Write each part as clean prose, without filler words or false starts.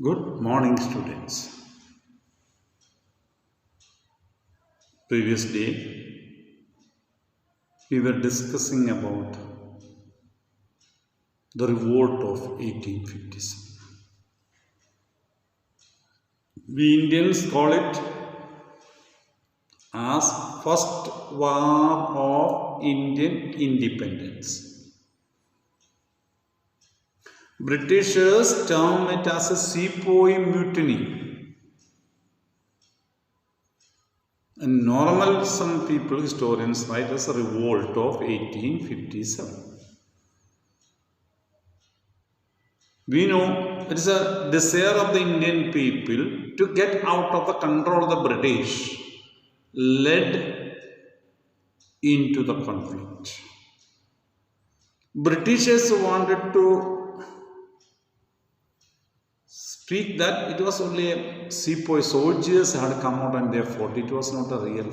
Good morning, students. Previous day, we were discussing about the revolt of 1857. We Indians call it as First War of Indian Independence. Britishers term it as a sepoy mutiny. And normal, some people, historians write as a revolt of 1857. We know it is a desire of the Indian people to get out of the control of the British, led into the conflict. Britishers wanted to speak that it was only a sepoy soldiers had come out and they fought. It was not a real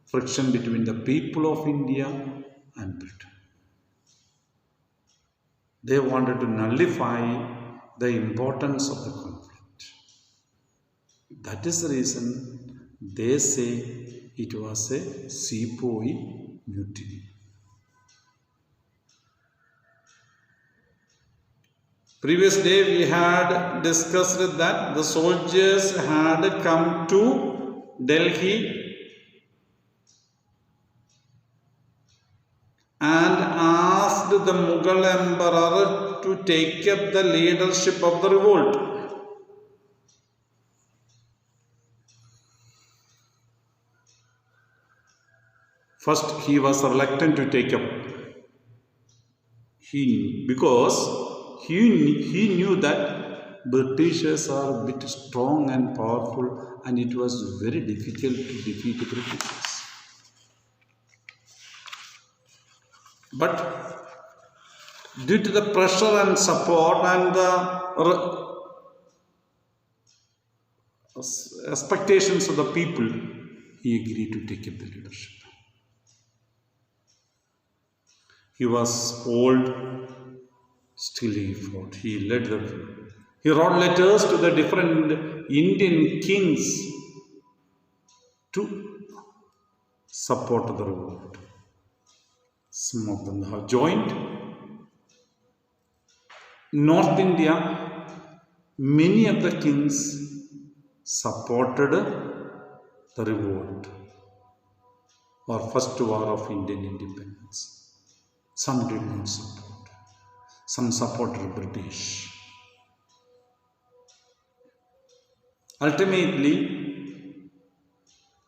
friction between the people of India and Britain. They wanted to nullify the importance of the conflict. That is the reason they say it was a sepoy mutiny. Previous day we had discussed that the soldiers had come to Delhi and asked the Mughal emperor to take up the leadership of the revolt. First he was reluctant to take up because he knew that Britishers are a bit strong and powerful and it was very difficult to defeat the Britishers. But due to the pressure and support and the expectations of the people, he agreed to take up the leadership. He was old, still he fought. He wrote letters to the different Indian kings to support the revolt. Some of them have joined. North India, many of the kings supported the revolt or first war of Indian independence. Some did not support. Some supported British. Ultimately,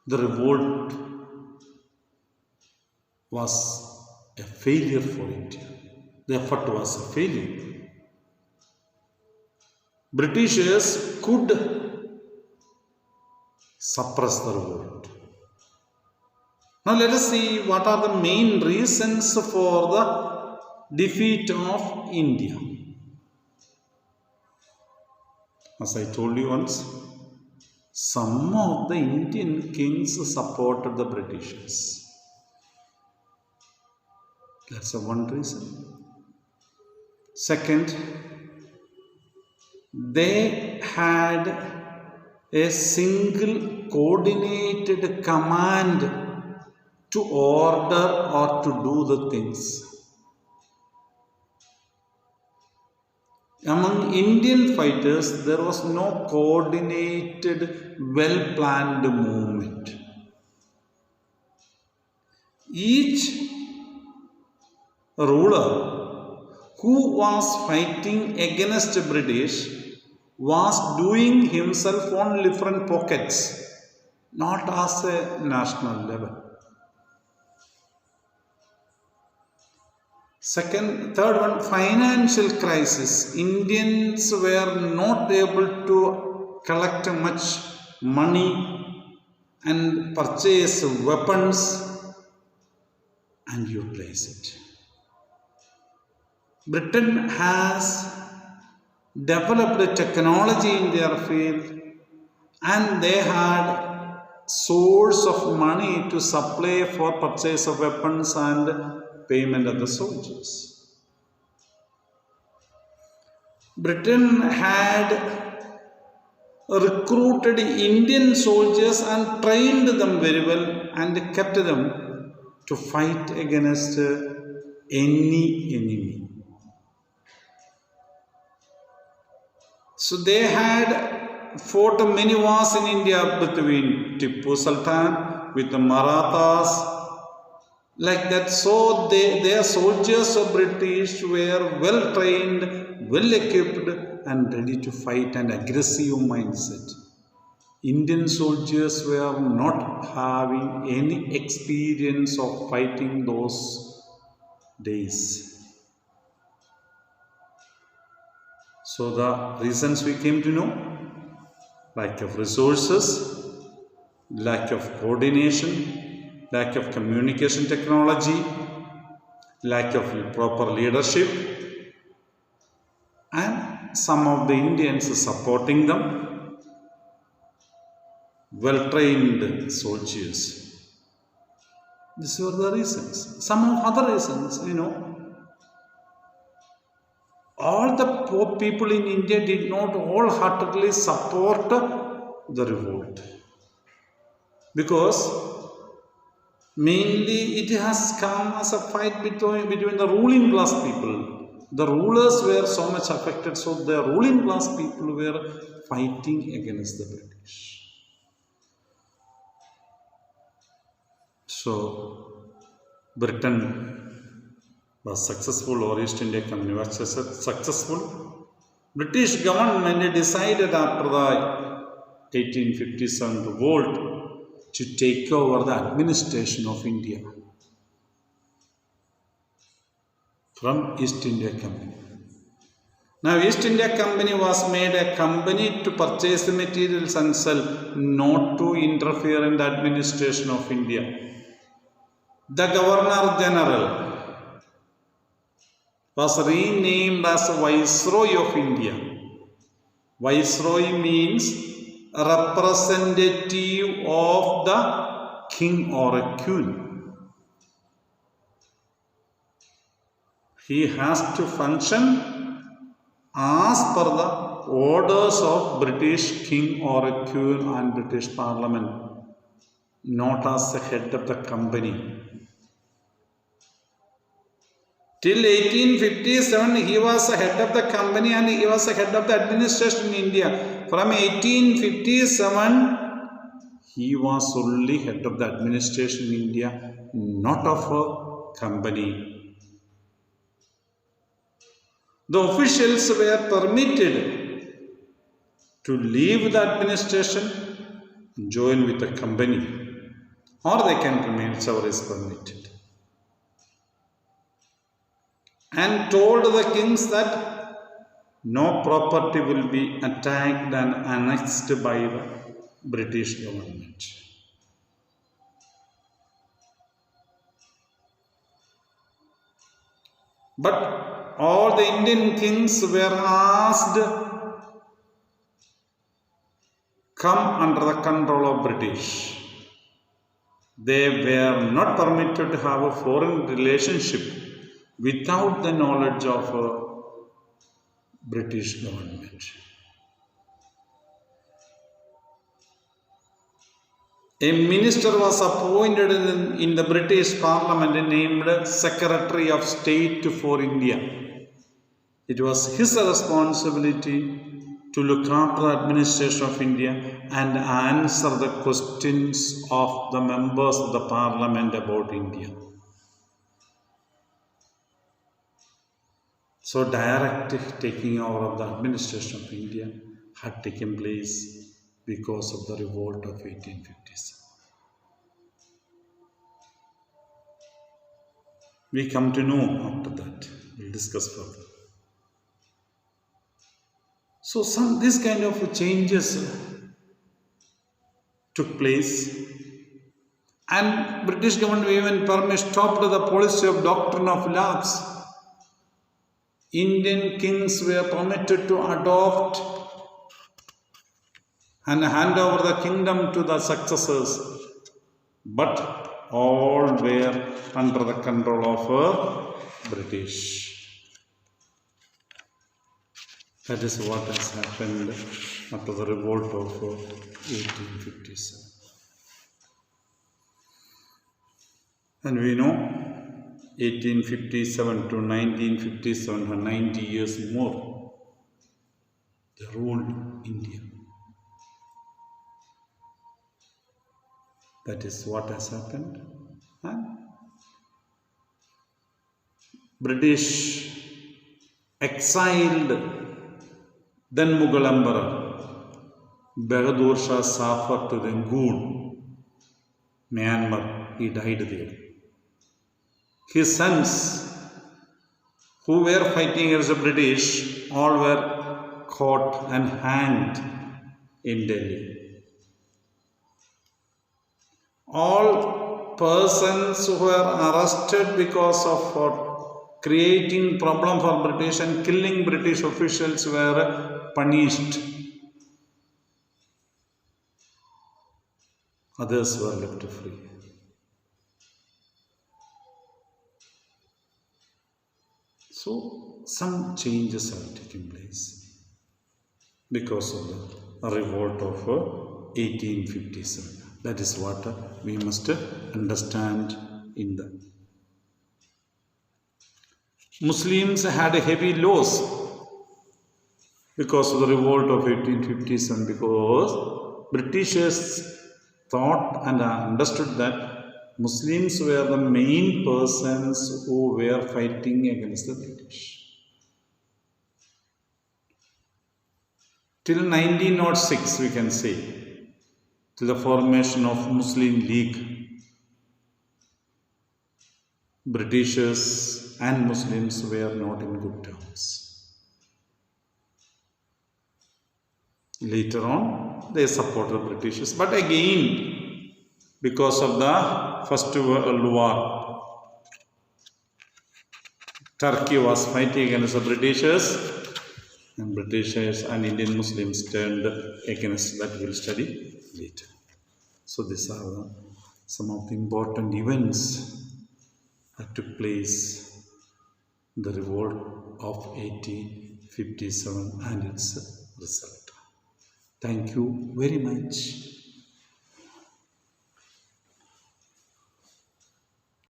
the revolt was a failure for India. The effort was a failure. Britishers could suppress the revolt. Now let us see what are the main reasons for the defeat of India. As I told you once, some of the Indian kings supported the Britishers. That's one reason. Second, they had a single coordinated command to order or to do the things. Among Indian fighters, there was no coordinated, well-planned movement. Each ruler who was fighting against the British was doing himself on different pockets, not as a national level. Third one, financial crisis. Indians were not able to collect much money and purchase weapons and utilize it. Britain has developed technology in their field and they had source of money to supply for purchase of weapons and payment of the soldiers. Britain had recruited Indian soldiers and trained them very well and kept them to fight against any enemy. So they had fought many wars in India between Tipu Sultan with the Marathas, like that. So their soldiers of British were well trained, well equipped and ready to fight, and aggressive mindset. Indian soldiers were not having any experience of fighting those days. So the reasons we came to know: lack of resources, lack of coordination, lack of communication technology, lack of proper leadership, and some of the Indians supporting them, well-trained soldiers. These were the reasons. Some of other reasons, all the poor people in India did not wholeheartedly support the revolt, because mainly it has come as a fight between the ruling class people. The rulers were so much affected, so the ruling class people were fighting against the British. So Britain was successful, or East India Company was successful. British government decided after the 1857 revolt to take over the administration of India from East India Company. Now East India Company was made a company to purchase the materials and sell, not to interfere in the administration of India. The Governor General was renamed as Viceroy of India. Viceroy means representative of the king or a queen. He has to function as per the orders of British king or a queen and British Parliament, not as the head of the company. Till 1857, he was the head of the company and he was the head of the administration in India. From 1857, he was only head of the administration in India, not of a company. The officials were permitted to leave the administration, join with the company, or they can remain, whichever is permitted. And told the kings that no property will be attacked and annexed by the British government. But all the Indian kings were asked come under the control of British. They were not permitted to have a foreign relationship without the knowledge of British government. A minister was appointed in the British Parliament named Secretary of State for India. It was his responsibility to look after the administration of India and answer the questions of the members of the Parliament about India. So direct taking over of the administration of India had taken place because of the revolt of 1857. We come to know after that. We'll discuss further. So this kind of changes took place, and British government even stopped the policy of doctrine of lapse. Indian kings were permitted to adopt and hand over the kingdom to the successors, but all were under the control of British. That is what has happened after the revolt of 1857. And we know 1857 to 1957, for 90 years more, they ruled India. That is what has happened. And British exiled then Mughal Emperor Bahadur Shah Zafar to Rangoon, Myanmar. He died there. His sons, who were fighting against the British, all were caught and hanged in Delhi. All persons who were arrested because of creating problem for British and killing British officials were punished. Others were left free. So some changes have taken place because of the revolt of 1857. That is what we must understand in the Muslims had a heavy loss because of the revolt of 1857, because Britishers thought and understood that Muslims were the main persons who were fighting against the British. Till 1906, we can say, till the formation of Muslim League, Britishers and Muslims were not in good terms. Later on, they supported Britishers, but again, because of the First World War, Turkey was fighting against the Britishers, and Britishers and Indian Muslims turned against. That we'll study later. So these are some of the important events that took place in the revolt of 1857 and its result. Thank you very much.